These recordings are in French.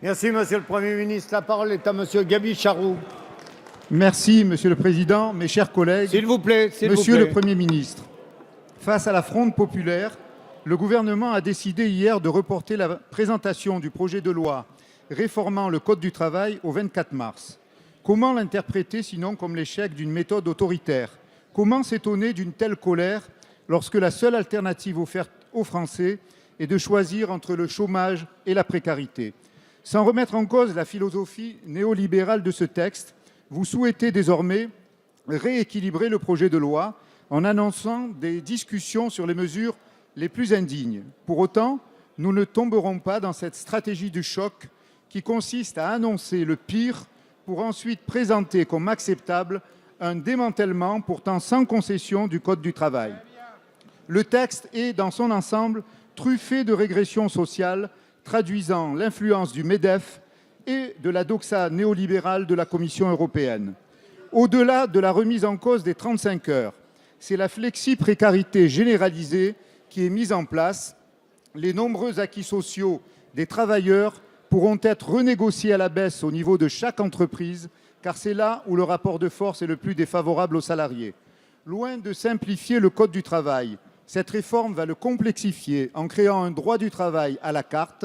Merci, Monsieur le Premier ministre. La parole est à Monsieur Gaby Charroux. Merci, Monsieur le Président, mes chers collègues. S'il vous plaît, Monsieur le Premier ministre, face à la fronde populaire, le gouvernement a décidé hier de reporter la présentation du projet de loi réformant le Code du travail au 24 mars. Comment l'interpréter sinon comme l'échec d'une méthode autoritaire? Comment s'étonner d'une telle colère lorsque la seule alternative offerte aux Français est de choisir entre le chômage et la précarité? Sans remettre en cause la philosophie néolibérale de ce texte, vous souhaitez désormais rééquilibrer le projet de loi en annonçant des discussions sur les mesures les plus indignes. Pour autant, nous ne tomberons pas dans cette stratégie du choc qui consiste à annoncer le pire pour ensuite présenter comme acceptable un démantèlement pourtant sans concession du Code du travail. Le texte est, dans son ensemble, truffé de régressions sociales traduisant l'influence du MEDEF et de la doxa néolibérale de la Commission européenne. Au-delà de la remise en cause des 35 heures, c'est la flexi-précarité généralisée qui est mise en place. Les nombreux acquis sociaux des travailleurs pourront être renégociés à la baisse au niveau de chaque entreprise, car c'est là où le rapport de force est le plus défavorable aux salariés. Loin de simplifier le Code du travail, cette réforme va le complexifier en créant un droit du travail à la carte.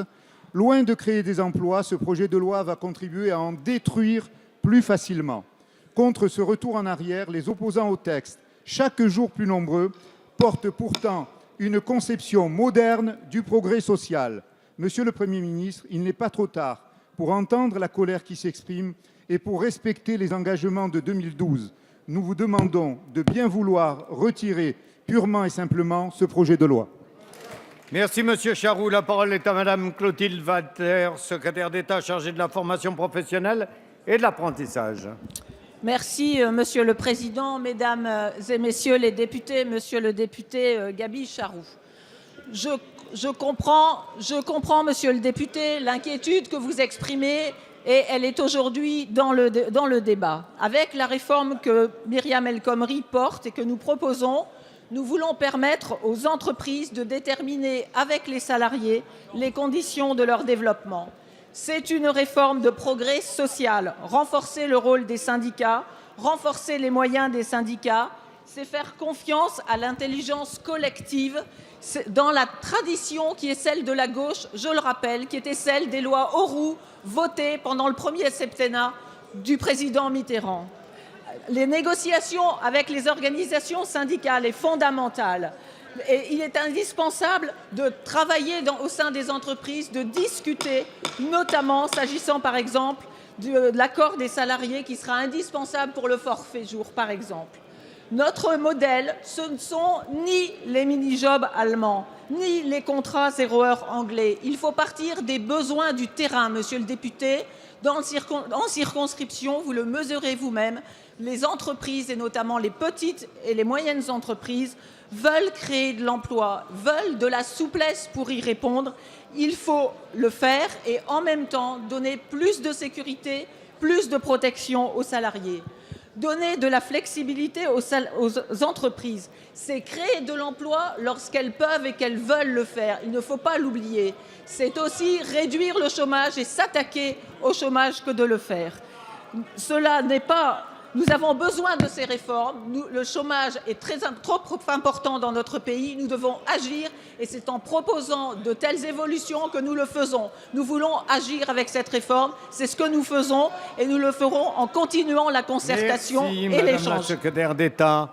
Loin de créer des emplois, ce projet de loi va contribuer à en détruire plus facilement. Contre ce retour en arrière, les opposants au texte, chaque jour plus nombreux, portent pourtant une conception moderne du progrès social. Monsieur le Premier ministre, il n'est pas trop tard pour entendre la colère qui s'exprime et pour respecter les engagements de 2012. Nous vous demandons de bien vouloir retirer purement et simplement ce projet de loi. Merci, Monsieur Charroux. La parole est à Madame Clotilde Walter, secrétaire d'État chargée de la formation professionnelle et de l'apprentissage. Merci, Monsieur le Président, Mesdames et Messieurs les députés, Monsieur le député Gaby Charroux. Je comprends, Monsieur le député, l'inquiétude que vous exprimez et elle est aujourd'hui dans le débat. Avec la réforme que Myriam El Khomri porte et que nous proposons, nous voulons permettre aux entreprises de déterminer avec les salariés les conditions de leur développement. C'est une réforme de progrès social. Renforcer le rôle des syndicats, renforcer les moyens des syndicats, c'est faire confiance à l'intelligence collective dans la tradition qui est celle de la gauche, je le rappelle, qui était celle des lois Auroux votées pendant le premier septennat du président Mitterrand. Les négociations avec les organisations syndicales est fondamentale. Et il est indispensable de travailler au sein des entreprises, de discuter, notamment s'agissant par exemple de l'accord des salariés qui sera indispensable pour le forfait jour par exemple. Notre modèle, ce ne sont ni les mini-jobs allemands, ni les contrats 0 heure anglais. Il faut partir des besoins du terrain, monsieur le député. En circonscription, vous le mesurez vous-même, les entreprises, et notamment les petites et les moyennes entreprises, veulent créer de l'emploi, veulent de la souplesse pour y répondre. Il faut le faire et en même temps donner plus de sécurité, plus de protection aux salariés. Donner de la flexibilité aux entreprises, c'est créer de l'emploi lorsqu'elles peuvent et qu'elles veulent le faire. Il ne faut pas l'oublier. C'est aussi réduire le chômage et s'attaquer au chômage que de le faire. Cela n'est pas... Nous avons besoin de ces réformes. Le chômage est trop important dans notre pays. Nous devons agir et c'est en proposant de telles évolutions que nous le faisons. Nous voulons agir avec cette réforme. C'est ce que nous faisons et nous le ferons en continuant la concertation et l'échange. Merci, Madame la secrétaire d'État.